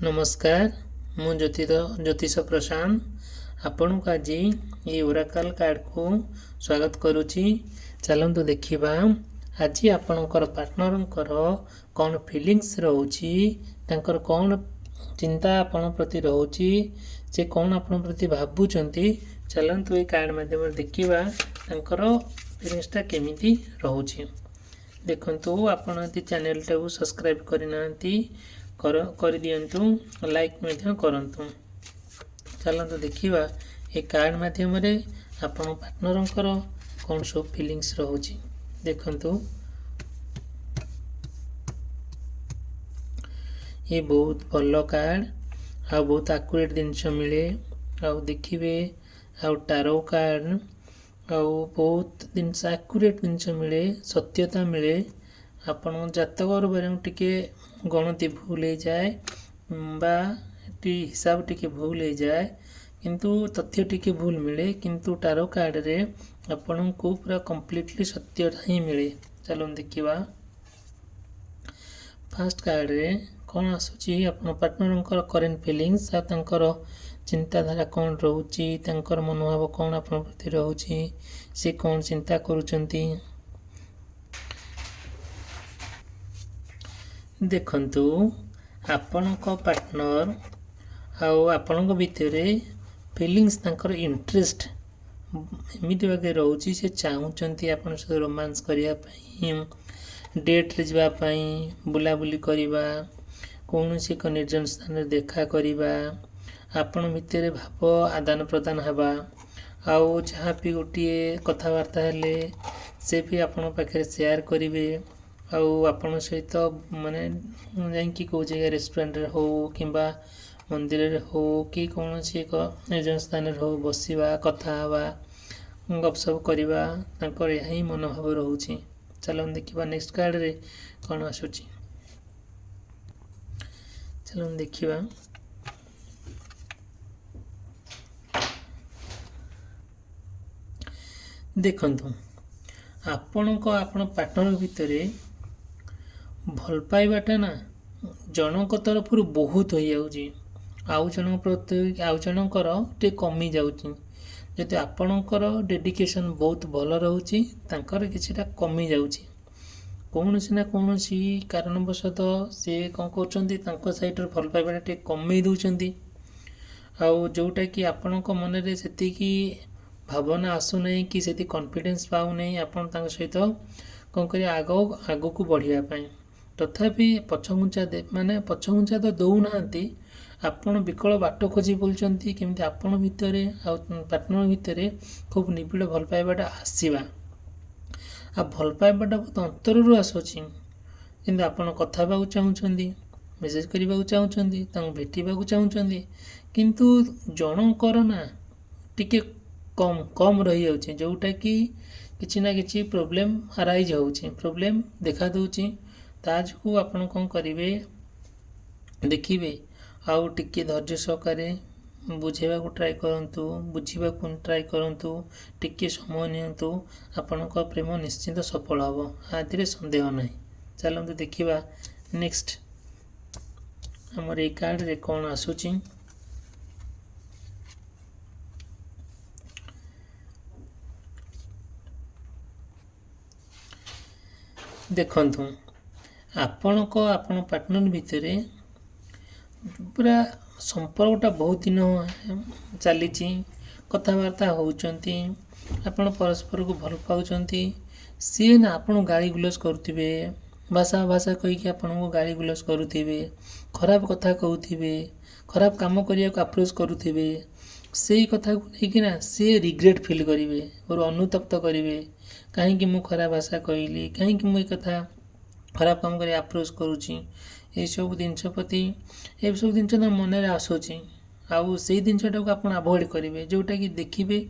नमस्कार मु ज्योतिष प्रशांत आपण को आज ये ओराकल कार्ड को स्वागत करुच्ची। चलतु देखा आज आपणकर पार्टनर कौन फीलिंग्स रोची कौन चिंता आपण प्रति रोची से कौन आपण प्रति भावुंट। चलतु ये कार्ड माध्यम देखा फीलिंग्सटा केमिति रोची। देखंतु आपण यदि चैनल टाକୁ सब्सक्राइब करना कर दियंतु, लाइक मध्य करंतु। चलतु देखिबा ए कार्ड माध्यम रे आपण पार्टनरंकर कौन सब फीलिंग्स रोची। देखंतु ये बहुत भल कार्ड आ बहुत एक्यूरेट जिनस मिले आ देखिबे आ टारो कार्ड आ बहुत जिनस एक्यूरेट जिनस मिले, सत्यता मिले। आपण जातक बारे टिके गणति भूल हो जाए बा हिसाब टिके भूल हो जाए किंतु तथ्य टिके भूल मिले, किंतु टारो कार्ड रे आपण को पूरा कंप्लीटली सत्य ही मिले। चलो देखिबा फर्स्ट कार्ड रे कौन आसुची आपण पार्टनरंकर करेंट फीलिंग्स आ तंकर चिंताधारा कौन रोची, तंकर मनोभाव कौन आपण प्रति रोची, से कौन चिंता करूचंती। देखंतु आपणक पार्टनर आपणक भितर फीलिंग्स तंकर इंटरेस्ट एमिति बागे रोची, से चाहूचंती आपण सहित रोमांस करिया पई, डेट रे जिबा पई, बुलाबुली करिबा, कौनसी एक निर्जन स्थान रे देखा करिबा, आपण भितर भाव आदान प्रदान हबा आउ जहाँ भी गोटे कथबार्ता हेले से भी आपण पाखे शेयर करिवे आउ आपण सहित माने जाइकी कौ जगह रेस्टोरेंट हो किंबा मंदिर रे हो कि कौनसी एक निर्जन स्थान रे हो बसिबा, कथा हवा, गपसप करिबा, तांकर यह ही मनोभाव रोची। चलो देखिबा नेक्स्ट कार्ड रे कौन आसुची। चलो देखिबा देखंतु आपण पार्टनर भितर भल पाइबाटा ना जनक तरफ बहुत हो जाउची, आउ जन प्रति आउ जनकर टे कमी जाउची। जदि आपणकर डेडिकेशन बहुत भल रहउची तांकर किछिटा कमी जाउची, कौनसी ना कौनसी कारणवशत से कौन करछंती तांको साइड रे भल पाइबाटा टे कमी दउछंती आउ जोटा कि आपणक मन रे सेति कि भावना आसु नहीं कि सेति कॉन्फिडेंस पाउ नहीं आपण तांको सहित कौन करिया आगो को बढ़िया पाई। तथापि पछघुंचा माने पछघुंचा तो दौना आपण विकल बाट खोजी बोलचंती केमती आपण भितरे आ पार्टनर भितरे खूब निबिड़ भल पाइबाटा आसीबा आ भल पाइबाटा बहुत अंतररू आसुची, किंतु आपण कथा बाकु चाहुचंती, मेसेज करबाकु चाहुचंती, तांको भेटिबाकु चाहुचंती, किंतु जनकर ना टिके कम रही जाउची, जोटा कि किछि ना किछि प्रॉब्लम अराइज होउची, प्रॉब्लम देखा दउची। ताज को आपण कौन करिवे देखिबे आउ टिके धैर्य सहकारे बुझेबा को ट्राई करंतु, बुझीबा को ट्राई करंतु, टिके समय नियंतु, आपणक प्रेम निश्चित सफल हबो, आदिरे संदेह नहीं। चलंतु देखिबा नेक्स्ट हमर ए कार्ड रे कौन आसुची। देखंतु आपणक आपण पार्टनर भितर पूरा संपर्कटा बहुत दिन चली कथबार्ता होउचंती, आपण परस्पर को भल पाउचंती, सी ना आपण गाली गुलस करुथिबे, भाषा भाषा कही कि आपण को गाली गुलस करुथिबे, खराब कथा कहउथिबे, खराब काम करिया को अप्रोच करुथिबे, से कथा को लेकिन ना से रिग्रेट फील करिवे और अनुतप्त करिवे, कहीं कि मु खराब भाषा कहली, कहीं कि मु कथा खराब काम कर अप्रोच करुची, ये सब जिनस प्रति ये सब जिनस मन में आसूची आउ से जिनटा को आप अवॉइड करेंगे, जोटा कि देखिए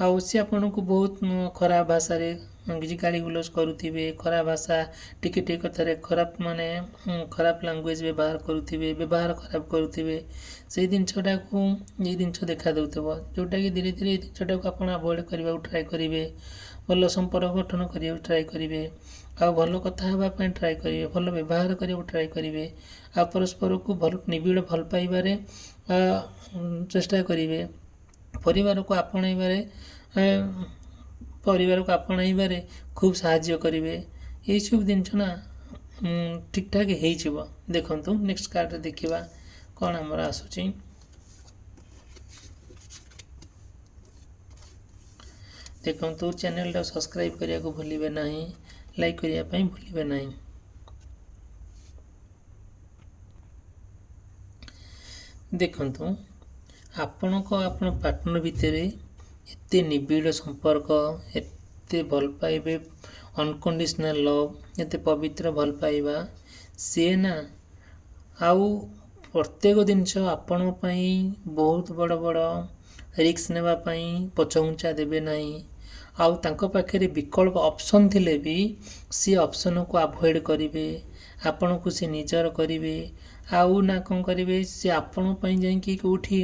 आउ सी आपन को बहुत खराब भाषा रे किसी गाली गुलस करुथिबे, खराब भाषा टिके टिके कथारे खराब माने खराब लैंग्वेज व्यवहार करुथिबे, व्यवहार खराब करुथिबे, से जिनटा को ये जिनस देखा दउथबो, जोटा कि धीरे धीरे जिनटा को आप अवॉइड करबा ट्राई करेंगे। ଭଲ ସମ୍ପର୍କ ଗଠନ କରିବାକୁ ଟ୍ରାଏ କରିବେ, ଆଉ ଭଲ କଥା ହେବା ପାଇଁ ଟ୍ରାଏ କରିବେ, ଭଲ ବ୍ୟବହାର କରିବାକୁ ଟ୍ରାଏ କରିବେ, ଆଉ ପରସ୍ପରକୁ ନିବିଡ଼ ଭଲ ପାଇବାରେ ଚେଷ୍ଟା କରିବେ, ପରିବାରକୁ ଆପଣାଇବାରେ ଖୁବ୍ ସାହାଯ୍ୟ କରିବେ। ଏଇସବୁ ଜିନିଷ ନା ଠିକ୍ ଠାକ୍ ହେଇଯିବ। ଦେଖନ୍ତୁ ନେକ୍ସଟ କାର୍ଡ଼ରେ ଦେଖିବା କ'ଣ ଆମର ଆସୁଛି। ଦେଖନ୍ତୁ ଚ୍ୟାନେଲଟା ସବସ୍କ୍ରାଇବ୍ କରିବାକୁ ଭୁଲିବେ ନାହିଁ, ଲାଇକ୍ କରିବା ପାଇଁ ଭୁଲିବେ ନାହିଁ। ଦେଖନ୍ତୁ ଆପଣ ପାର୍ଟନର ଭିତରେ ଏତେ ନିବିଡ଼ ସମ୍ପର୍କ, ଏତେ ଭଲ ପାଇବେ, ଅନକଣ୍ଡିସନାଲ ଲଭ୍, ଏତେ ପବିତ୍ର ଭଲ ପାଇବା, ସିଏ ନା ଆଉ ପ୍ରତ୍ୟେକ ଜିନିଷ ଆପଣଙ୍କ ପାଇଁ ବହୁତ ବଡ଼ ବଡ଼ ରିସ୍କ ନେବା ପାଇଁ ପଛଘୁଞ୍ଚା ଦେବେ ନାହିଁ। ଆଉ ତାଙ୍କ ପାଖରେ ବିକଳ୍ପ ଅପସନ୍ ଥିଲେ ବି ସେ ଅପସନ୍କୁ ଆଭଏଡ଼୍ କରିବେ, ଆପଣଙ୍କୁ ସେ ନିଜର କରିବେ। ଆଉ ନା କ'ଣ କରିବେ, ସେ ଆପଣଙ୍କ ପାଇଁ ଯାଇକି କେଉଁଠି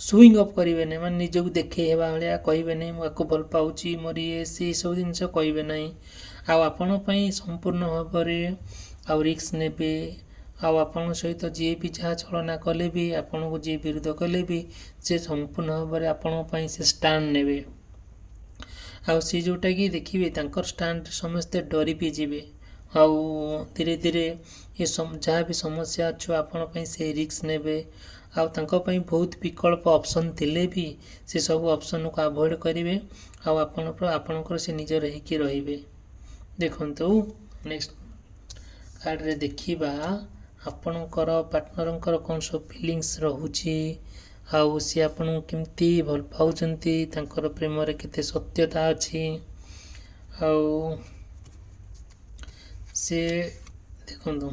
ସୁଇଙ୍ଗ ଅପ୍ କରିବେନି, ମାନେ ନିଜକୁ ଦେଖେଇ ହେବା ଭଳିଆ କହିବେନି ମୁଁ ଆକୁ ଭଲ ପାଉଛି ମୋର ସେସବୁ ଜିନିଷ କହିବେ ନାହିଁ। ଆଉ ଆପଣଙ୍କ ପାଇଁ ସମ୍ପୂର୍ଣ୍ଣ ଭାବରେ ଆଉ ରିସ୍କ ନେବେ। ଆଉ ଆପଣଙ୍କ ସହିତ ଯିଏ ବି ଯାହା ଚଳନା କଲେ ବି, ଆପଣଙ୍କୁ ଯିଏ ବିରୋଧ କଲେ ବି, ସେ ସମ୍ପୂର୍ଣ୍ଣ ଭାବରେ ଆପଣଙ୍କ ପାଇଁ ସେ ଷ୍ଟାଣ୍ଡ ନେବେ। ଆଉ ସେ ଯେଉଁଟାକି ଦେଖିବେ ତାଙ୍କର ଷ୍ଟାଣ୍ଡରେ ସମସ୍ତେ ଡରି ବି ଯିବେ। ଆଉ ଧୀରେ ଧୀରେ ଯାହା ବି ସମସ୍ୟା ଅଛି ଆପଣଙ୍କ ପାଇଁ ସେ ରିସ୍କ ନେବେ। ଆଉ ତାଙ୍କ ପାଇଁ ବହୁତ ବିକଳ୍ପ ଅପସନ୍ ଥିଲେ ବି ସେ ସବୁ ଅପସନ୍କୁ ଆଭଏଡ଼୍ କରିବେ। ଆଉ ଆପଣଙ୍କର ସେ ନିଜର ହେଇକି ରହିବେ। ଦେଖନ୍ତୁ ନେକ୍ସଟ କାର୍ଡ଼ରେ ଦେଖିବା ଆପଣଙ୍କର ପାର୍ଟନରଙ୍କର କ'ଣ ସବୁ ଫିଲିଙ୍ଗସ୍ ରହୁଛି, ଆଉ ସିଏ ଆପଣଙ୍କୁ କେମିତି ଭଲ ପାଉଛନ୍ତି, ତାଙ୍କର ପ୍ରେମରେ କେତେ ସତ୍ୟତା ଅଛି, ଆଉ ସେ ଦେଖନ୍ତୁ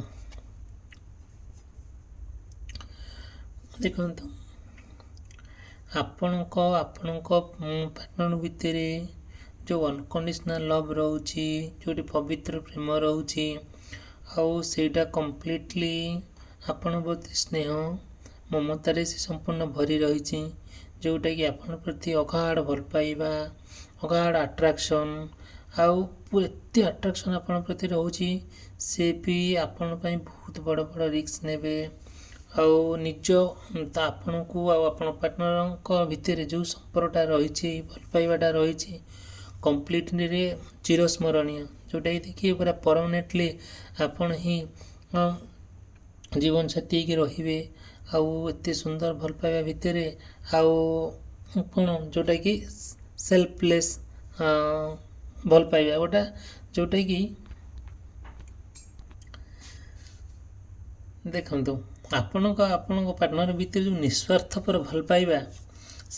ଆପଣଙ୍କ ପାର୍ଟନର ଭିତରେ ଯେଉଁ ଅନକଣ୍ଡିସନାଲ ଲଭ୍ ରହୁଛି, ଯେଉଁଠି ପବିତ୍ର ପ୍ରେମ ରହୁଛି, ଆଉ ସେଇଟା କମ୍ପ୍ଲିଟଲି ଆପଣଙ୍କ ପ୍ରତି ସ୍ନେହ ମମତାରେ ସେ ସମ୍ପୂର୍ଣ୍ଣ ଭରି ରହିଛି। ଯେଉଁଟାକି ଆପଣଙ୍କ ପ୍ରତି ଅଗାଢ଼ ଭଲ ପାଇବା, ଅଗାଢ଼ ଆଟ୍ରାକ୍ସନ୍, ଆଉ ଏତେ ଆଟ୍ରାକ୍ସନ୍ ଆପଣଙ୍କ ପ୍ରତି ରହୁଛି, ସେ ବି ଆପଣଙ୍କ ପାଇଁ ବହୁତ ବଡ଼ ବଡ଼ ରିସ୍କ ନେବେ। ଆଉ ଆପଣଙ୍କୁ ଆଉ ଆପଣ ପାର୍ଟନରଙ୍କ ଭିତରେ ଯେଉଁ ସମ୍ପର୍କଟା ରହିଛି, ଭଲ ପାଇବାଟା ରହିଛି, କମ୍ପ୍ଲିଟଲି ଚିରସ୍ମରଣୀୟ। ଯେଉଁଟାକି ଦେଖିବେ ପୁରା ପରମାନେଣ୍ଟଲି ଆପଣ ହିଁ ଜୀବନସାଥୀ ହେଇକି ରହିବେ। ଆଉ ଏତେ ସୁନ୍ଦର ଭଲ ପାଇବା ଭିତରେ ଆଉ କ'ଣ ଯେଉଁଟାକି ସେଲ୍ଫଲେସ୍ ଭଲ ପାଇବା, ଯେଉଁଟାକି ଦେଖନ୍ତୁ ଆପଣଙ୍କ ପାର୍ଟନର ଭିତରେ ଯେଉଁ ନିଃସ୍ୱାର୍ଥପର ଭଲ ପାଇବା,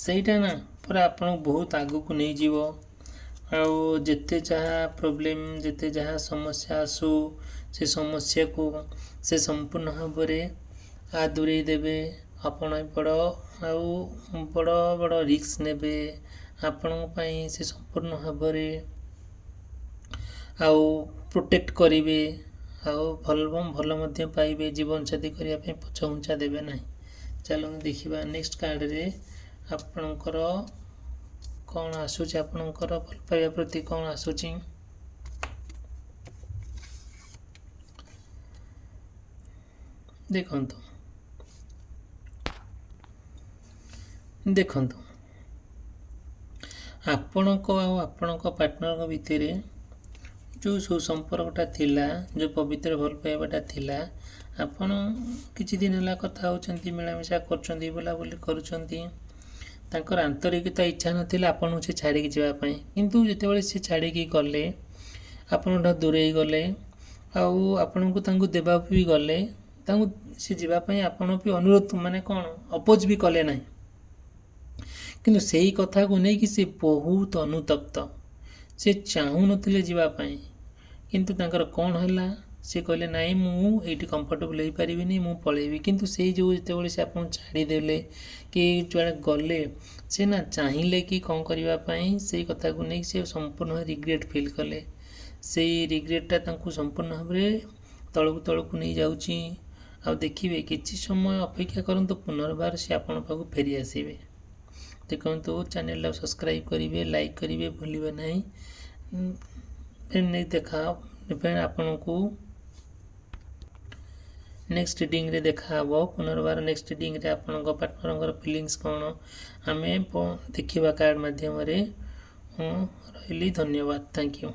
ସେଇଟା ନା ପୁରା ଆପଣଙ୍କୁ ବହୁତ ଆଗକୁ ନେଇଯିବ। ଆଉ ଯେତେ ଯାହା ପ୍ରୋବ୍ଲେମ୍, ଯେତେ ଯାହା ସମସ୍ୟା ଆସୁ, ସେ ସମସ୍ୟାକୁ ସେ ସମ୍ପୂର୍ଣ୍ଣ ଭାବରେ ଦୂରେଇ ଦେବେ। ଆପଣ ବଡ଼ ବଡ଼ ରିସ୍କ ନେବେ। ଆପଣଙ୍କ ପାଇଁ ସେ ସମ୍ପୂର୍ଣ୍ଣ ଭାବରେ ଆଉ ପ୍ରୋଟେକ୍ଟ କରିବେ। ଆଉ ଭଲ ମଧ୍ୟ ପାଇବେ। ଜୀବନସାଥୀ କରିବା ପାଇଁ ପଛଘୁଞ୍ଚା ଦେବେ ନାହିଁ। ଚାଲନ୍ତୁ ଦେଖିବା ନେକ୍ସଟ କାର୍ଡ଼ରେ ଆପଣଙ୍କର କ'ଣ ଆସୁଛି, ଆପଣଙ୍କର ଭଲ ପାଇବା ପ୍ରତି କ'ଣ ଆସୁଛି। ଦେଖନ୍ତୁ ଆପଣଙ୍କ ଆଉ ଆପଣଙ୍କ ପାର୍ଟନରଙ୍କ ଭିତରେ ଯେଉଁ ସୁସମ୍ପର୍କଟା ଥିଲା, ଯେଉଁ ପବିତ୍ର ଭଲ ପାଇବାଟା ଥିଲା, ଆପଣ କିଛି ଦିନ ହେଲା କଥା ହେଉଛନ୍ତି, ମିଳାମିଶା କରୁଛନ୍ତି, ବୁଲାବୁଲି କରୁଛନ୍ତି, ତାଙ୍କର ଆନ୍ତରିକତା ଇଚ୍ଛା ନଥିଲା ଆପଣଙ୍କୁ ସେ ଛାଡ଼ିକି ଯିବା ପାଇଁ। କିନ୍ତୁ ଯେତେବେଳେ ସେ ଛାଡ଼ିକି ଗଲେ, ଆପଣଙ୍କଠାରୁ ଦୂରେଇ ଗଲେ, ଆଉ ଆପଣଙ୍କୁ ତାଙ୍କୁ ଦେବାକୁ ବି ଗଲେ, ତାଙ୍କୁ ସେ ଯିବା ପାଇଁ ଆପଣ ବି ଅନୁରୋଧ ଅପୋଜ ବି କଲେ ନାହିଁ। କିନ୍ତୁ ସେଇ କଥାକୁ ନେଇକି ସେ ବହୁତ ଅନୁତପ୍ତ। ସେ ଚାହୁଁନଥିଲେ ଯିବା ପାଇଁ, କିନ୍ତୁ ତାଙ୍କର କ'ଣ ହେଲା, ସେ କହିଲେ ନାଇଁ ମୁଁ ଏଇଠି କମ୍ଫର୍ଟେବଲ୍ ହେଇପାରିବିନି, ମୁଁ ପଳେଇବି। କିନ୍ତୁ ଯେତେବେଳେ ସେ ଆପଣଙ୍କୁ ଛାଡ଼ିଦେଲେ କି ଯୁଆଡ଼େ ଗଲେ, ସେ ନା ଚାହିଁଲେ କି କ'ଣ କରିବା ପାଇଁ, ସେଇ କଥାକୁ ନେଇକି ସେ ସମ୍ପୂର୍ଣ୍ଣ ରିଗ୍ରେଟ୍ ଫିଲ୍ କଲେ। ସେଇ ରିଗ୍ରେଟ୍ଟା ତାଙ୍କୁ ସମ୍ପୂର୍ଣ୍ଣ ଭାବରେ ତଳକୁ ନେଇଯାଉଛି। ଆଉ ଦେଖିବେ କିଛି ସମୟ ଅପେକ୍ଷା କରନ୍ତୁ, ପୁନର୍ବାର ସେ ଆପଣଙ୍କ ପାଖକୁ ଫେରି ଆସିବେ। ଦେଖନ୍ତୁ ଚ୍ୟାନେଲଟାକୁ ସବସ୍କ୍ରାଇବ୍ କରିବେ, ଲାଇକ୍ କରିବେ ଭୁଲିବେ ନାହିଁ। ଫେର୍ ଆପଣଙ୍କୁ ନେକ୍ସଟ ରିଡ଼ିଂରେ ଦେଖାହେବ। ପୁନର୍ବାର ନେକ୍ସଟ ରିଡ଼ିଂରେ ଆପଣଙ୍କ ପାର୍ଟନରଙ୍କର ଫିଲିଙ୍ଗସ୍ କ'ଣ ଆମେ ଦେଖିବା କାର୍ଡ଼ ମାଧ୍ୟମରେ। ରହିଲି, ଧନ୍ୟବାଦ, ଥ୍ୟାଙ୍କ ୟୁ।